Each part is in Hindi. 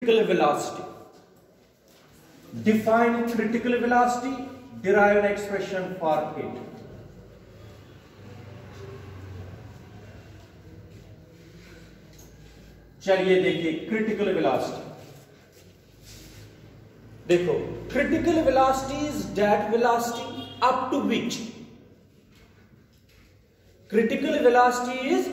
critical velocity. Define critical velocity, derive an expression for it. चलिए देखिए क्रिटिकल वेलोसिटी. देखो critical velocity is that velocity up to which critical velocity is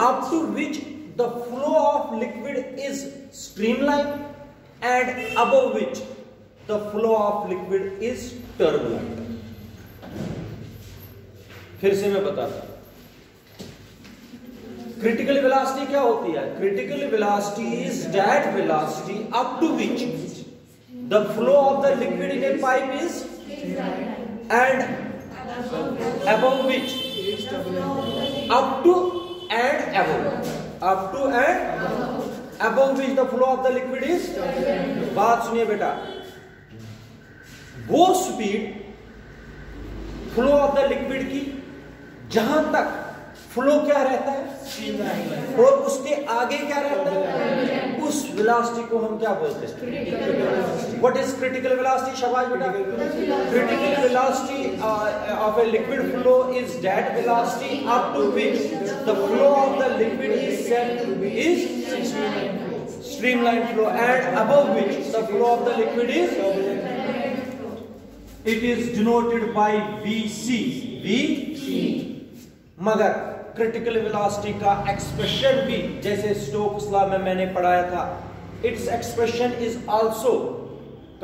up to which the flow of liquid is streamlined and above which the flow of liquid is turbulent. फिर से मैं बताता हूं क्रिटिकल वेलोसिटी क्या होती है. Critical velocity is that velocity up to which the flow of the liquid in a pipe is and above which up to and above which the flow of the liquid is. बात सुनिए बेटा, वो speed flow of the liquid की जहां तक फ्लो क्या रहता है और उसके आगे क्या रहता है, उस वेलोसिटी को हम क्या बोलते हैं. What is critical velocity? शाबाश बेटा. Critical velocity of a liquid flow is that velocity up to which the flow of the liquid is said to be is streamline flow and above which the flow of the liquid is it is denoted by VC. मगर क्रिटिकल वेलोसिटी का एक्सप्रेशन भी जैसे स्टोक्स लॉ में मैंने पढ़ाया था, its expression is also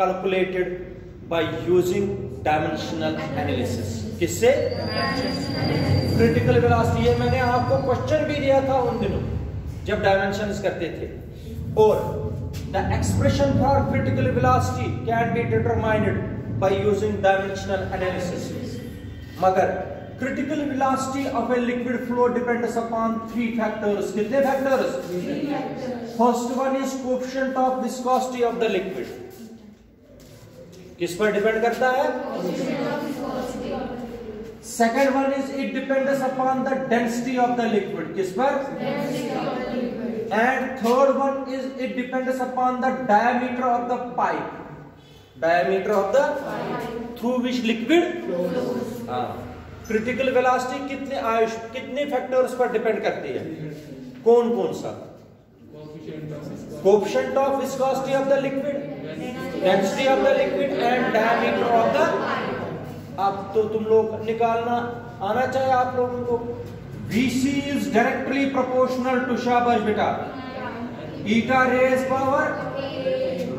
calculated by using dimensional analysis. किससे? Critical velocity. ये मैंने आपको क्वेश्चन भी दिया था उन दिनों जब डायमेंशंस करते थे. और the expression for critical velocity can be determined by using dimensional analysis. मगर critical velocity of a liquid flow depends upon three factors. कितने factors? First one is coefficient of viscosity of the liquid. किस पर डिपेंड करता है? Second one is it depends upon the density of the liquid. किस पर? And third one is it depends upon the diameter of the pipe. Diameter of the through which liquid flows. Critical velocity कितने फैक्टर्स पर डिपेंड करती है? कौन कौन सा? Coefficient of viscosity of the liquid, density of the liquid and diameter of the. अब तो तुम लोग निकालना आना चाहिए आप लोगों को. VC is directly proportional to, शाबाश बेटा, eta raise power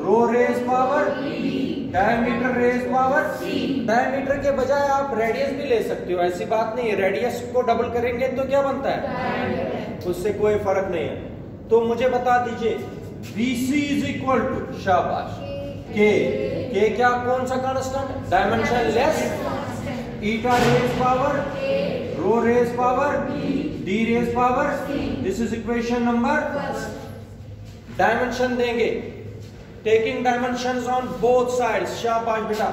rho raise power diameter raise power. Diameter के बजाय आप रेडियस भी ले सकते हो, ऐसी बात नहीं है. रेडियस को डबल करेंगे तो क्या बनता है, उससे कोई फर्क नहीं है. तो मुझे बता दीजिए VC इज इक्वल टू, शाबाश, के क्या, कौन सा constant? Dimensionless, eta raise power rho raise power D raise power. This is equation number. Dimension देंगे, taking dimensions on both sides. शाबाश बेटा.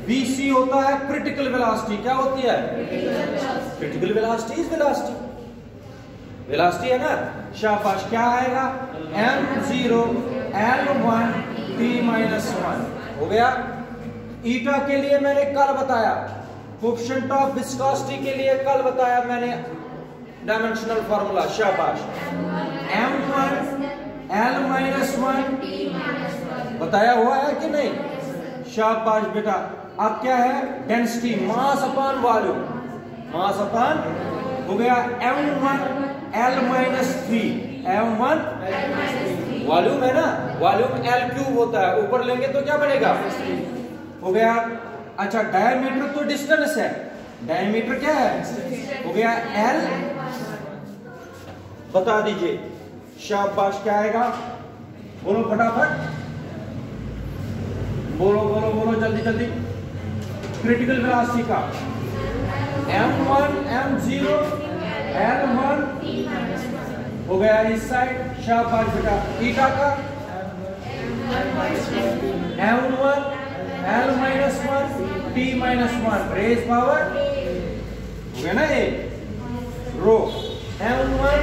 VC होता है क्रिटिकल वेलोसिटी. क्या होती है? Critical velocity is velocity. Velocity है ना. शाबाश. क्या आएगा? m0 L1 t-1 हो गया. ईटा के लिए मैंने कल बताया, कोएफिशिएंट ऑफ विस्कोसिटी के लिए कल बताया मैंने डायमेंशनल फार्मूला. शाबाश. m1 L-1 बताया हुआ है कि नहीं? शाबाश बेटा. अब क्या है? Density, mass upon volume. Mass upon हो गया m1 L-3. m1 वॉल्यूम है ना, वॉल्यूम L³ होता है, ऊपर लेंगे तो क्या बनेगा? हो गया. अच्छा, डायमीटर तो डिस्टेंस है, डायमीटर क्या है? हो गया L. बता दीजिए. शाबाश. क्या आएगा? बोलो फटाफट, बोलो बोलो बोलो, जल्दी जल्दी. क्रिटिकल वेलोसिटी का m1 m0 L1 हो गया इस साइड. शाबाश बेटा. ईटा का m1 L-1 t-1 raise power हो गया ना. ये rho m1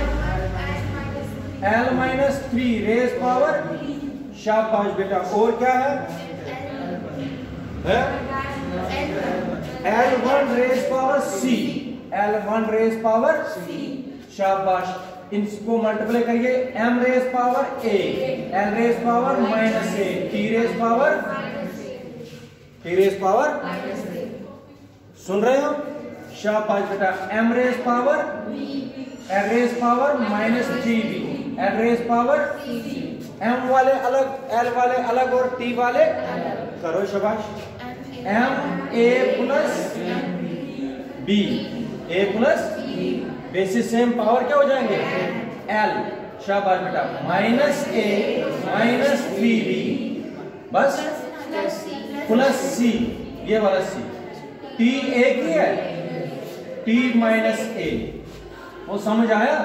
L minus 3 raise power, शाबाश बेटा। और क्या है? L1 raise power C, L1 raise power C, शाबाश। इसको मल्टीप्लाई करिए, M raise power A, L raise power minus A, T raise power सुन रहे हो? शाबाश बेटा। M raise power, L raise power minus GB, L raise power, M वाले अलग, L वाले अलग और T वाले करो, शाबाश। M A plus B, A plus basis same power क्या हो जाएंगे? L, शाबाश बेटा। माइनस A माइनस 3B बस प्लस C, ये वाला C, T एक ही है, T माइनस A, वो समझ आया?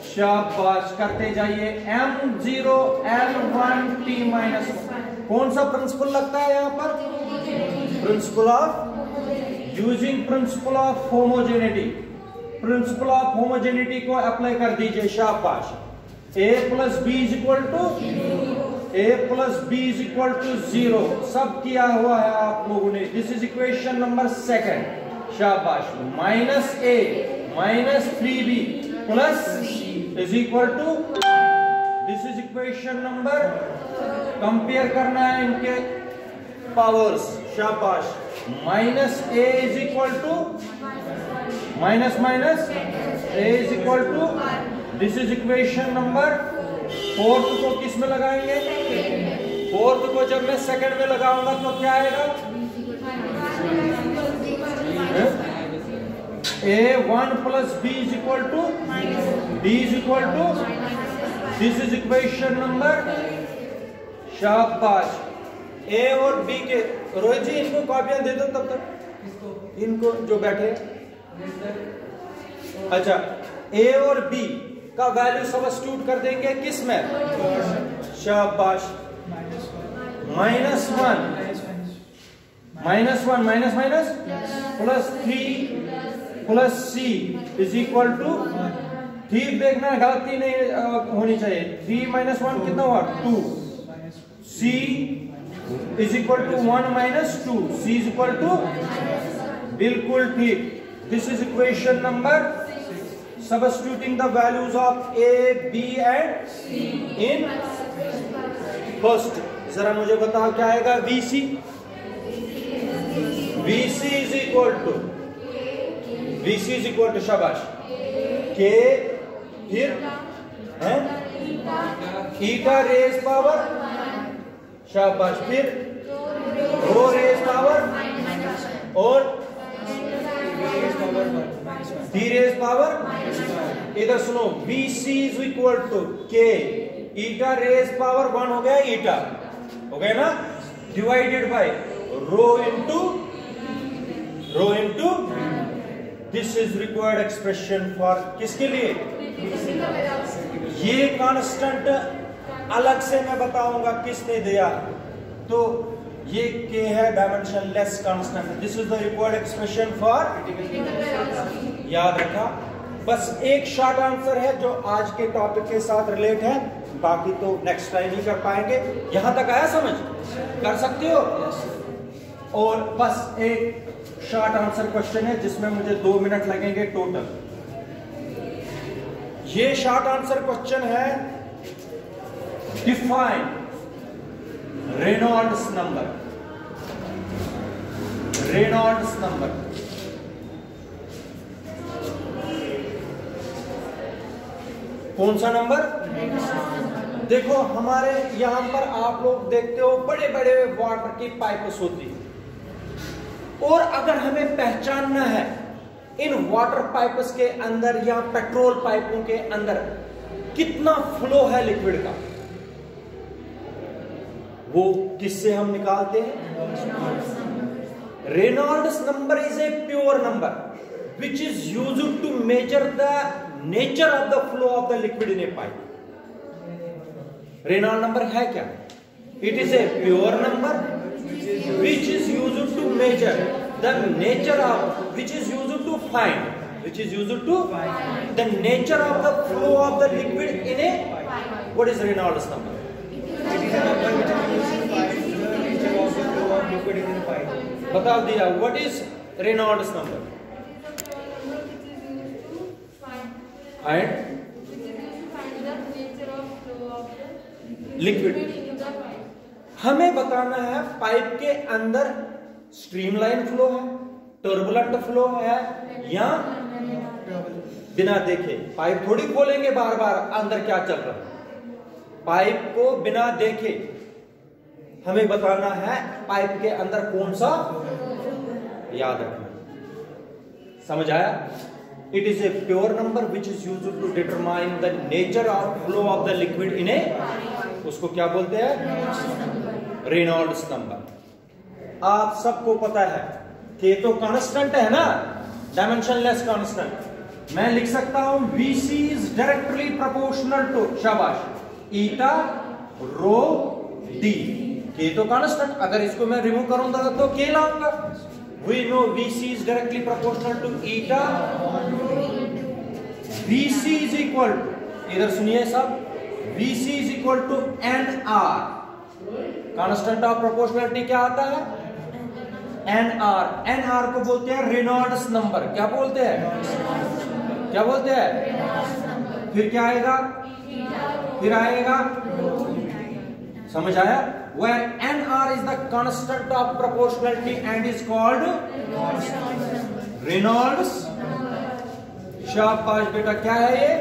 शाबाश, करते जाइए। M0 L1 T माइनस, कौन सा प्रिंसिपल लगता है यहां पर? Principle of, using principle of homogeneity, principle of homogeneity को अप्लाई कर दीजिए, शाबाश। A plus B is equal to, A plus B is equal to 0, सब किया हुआ है आप लोगों ने। दिस इज इक्वेशन नंबर 2, शाबाश। Minus A minus 3B plus is equal to, this is equation number, compare करना है इनके पावर्स, शाबाश। Minus A is equal to, minus minus A is equal to, this is equation number 4 को किस में लगाएंगे? 4 को जब मैं सेकंड में लगाऊंगा तो क्या आएगा? A1 plus B is equal to B is equal to, this is equation number, शाबाश। A और B के, रोहित जी इनको कॉपियां दे दो तब तक, इनको जो बैठे। अच्छा, A और B का वैल्यू सब्स्टिट्यूट कर देंगे किस में? शाबाश। -1 minus minus plus 3 plus C is equal to, ठीक देखना, गलती नहीं होनी चाहिए। 3 माइनस 1 कितना हुआ? 2। C is equal to 1 minus 2, C is equal to, बिल्कुल ठीक। This is equation number, substituting the values of A, B and C in first। जरा मुझे बताओ क्या आएगा? VC, VC is equal to, VC is equal to, शाबाश, K, फिर है ईटा रेज पावर, शाबाश, फिर रो रेज पावर और डी रेज पावर। इधर सुनो, BC is equal to K, eta raise power 1 हो गया, ईटा हो गया ना, divided by rho into, this is required expression for किसके लिए? ये कांस्टेंट अलग से मैं बताऊंगा किसने दिया, तो ये K है dimension less constant. This is the required expression for, याद रखा। बस एक शॉर्ट आंसर है जो आज के टॉपिक के साथ रिलेट है, बाकी तो नेक्स्ट टाइम ही कर पाएंगे। यहां तक आया समझ? कर सकते हो? और बस एक शॉर्ट आंसर क्वेश्चन है जिसमें मुझे 2 मिनट लगेंगे टोटल। ये शॉर्ट आंसर क्वेश्चन है, define Reynolds number, Reynolds number. कौन सा नंबर? देखो हमारे यहां पर आप लोग देखते हो बड़े बड़े वाटर की पाइप्स होती है, और अगर हमें पहचानना है इन वाटर पाइप्स के अंदर या पेट्रोल पाइपों के अंदर कितना फ्लो है लिक्विड का, वो किससे हम निकालते हैं? Reynolds number is a pure number which is used to measure the nature of the flow of the liquid in a pipe. Reynold number है क्या? It is a pure number which is used to measure the nature of, which is used to find, which is used to the nature of the flow of the liquid in a what is Reynolds number? It is a number which is used to find the nature of the flow of liquid in a pipe. बता दिया, what is Reynolds number? And liquid हमें बताना है पाइप के अंदर स्ट्रीमलाइन फ्लो है, टर्बुलेंट फ्लो है या बिना देखे। पाइप थोड़ी खोलेंगे बार बार अंदर क्या चल रहा है। पाइप को बिना देखे हमें बताना है पाइप के अंदर कौन सा, याद रखना। समझ आया? It is a pure number which is used to determine the nature of flow of the liquid in a, उसको क्या बोलते हैं? Reynolds number. आप सबको पता है कि तो कांस्टेंट है ना, डायमेंशनलेस कांस्टेंट। मैं लिख सकता हूं VC is directly proportional to, शाबाश, ईटा रो डी। के तो कांस्टेंट, अगर इसको मैं रिमूव करूंगा तो के लाऊंगा। We know VC is directly proportional to eta। VC is equal to, इधर सुनिए सब, VC is equal to NR। Constant of proportionality क्या आता है? NR। NR को बोलते हैं रेनॉल्ड्स नंबर। क्या बोलते हैं? क्या बोलते हैं? फिर क्या आएगा? फिर आएगा, समझ आया? Where NR is the constant of proportionality and is called Reynolds। शाबाश बेटा, क्या है ये?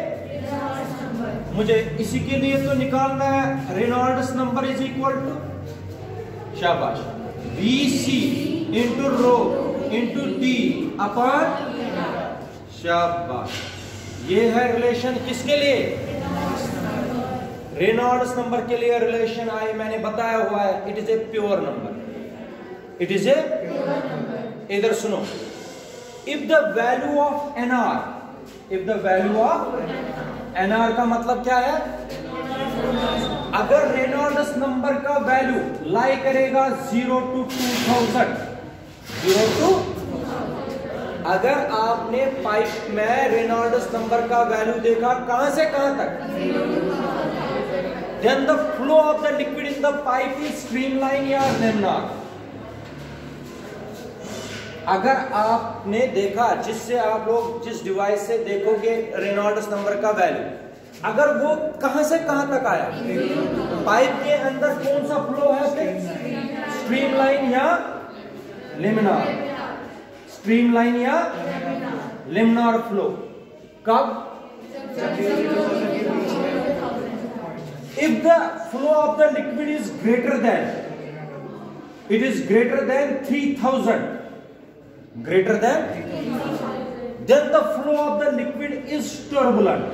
मुझे इसी के लिए तो निकालना है। Reynolds number is equal to, शाबाश, VC into rho into D upon, शाबाश। ये है रिलेशन किसके लिए? रेनॉल्ड्स नंबर के लिए रिलेशन आई, मैंने बताया हुआ है। It is a pure number, it is a, इधर सुनो, if the value of NR, if the value of NR का मतलब क्या है? अगर रेनॉल्ड्स नंबर का वैल्यू लाई करेगा 0 to 2000, 0 to, अगर आपने पाइप में रेनॉल्ड्स नंबर का वैल्यू देखा कहां से कहां तक, then the flow of the liquid in the pipe is streamline या laminar। अगर आपने देखा, जिससे आप लोग जिस डिवाइस से देखोगे रेनॉल्ड्स नंबर का वैल्यू, अगर वो कहां से कहां तक आया, पाइप के अंदर कौन सा फ्लो है? स्ट्रीमलाइन या लेमिनार? स्ट्रीमलाइन या लेमिनार फ्लो। कब? If the flow of the liquid is greater than, it is greater than 3000, greater than, then the flow of the liquid is turbulent।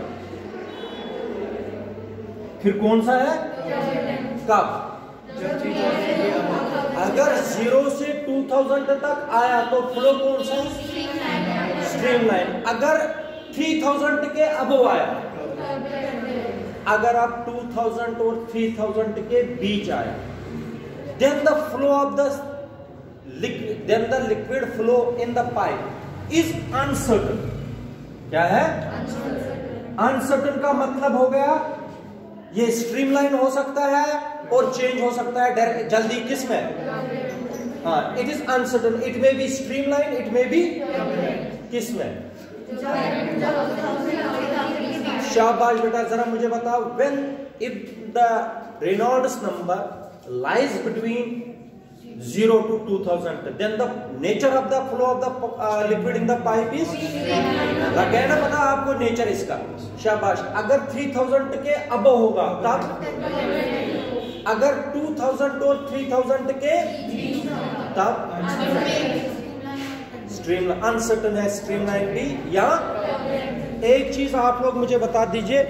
फिर कौन सा है? कब? अगर 0 से 2000 तक आया तो फ्लो कौन सा? स्ट्रीमलाइन। अगर 3000 के अबव आया, अगर आप 2000 और 3000 के बीच आया, then the flow of the liquid, then the liquid flow in the pipe is uncertain। क्या है? अनसर्टन का मतलब हो गया ये स्ट्रीमलाइन हो सकता है और चेंज हो सकता है जल्दी। किस में? हाँ, it is uncertain, it may be streamline, it may be किस में? शाबाश बेटा, जरा मुझे बताओ, when if the Reynolds number lies between 0 to 2000, then the nature of the flow of the liquid in the pipe is, लग गया ना पता आपको नेचर इसका? शाबाश। अगर 3000 के अबव होगा तब, अगर 2000 और 3000 के तब स्ट्रीम अनसर्टन है, स्ट्रीमलाइन भी। या एक चीज आप लोग मुझे बता दीजिए,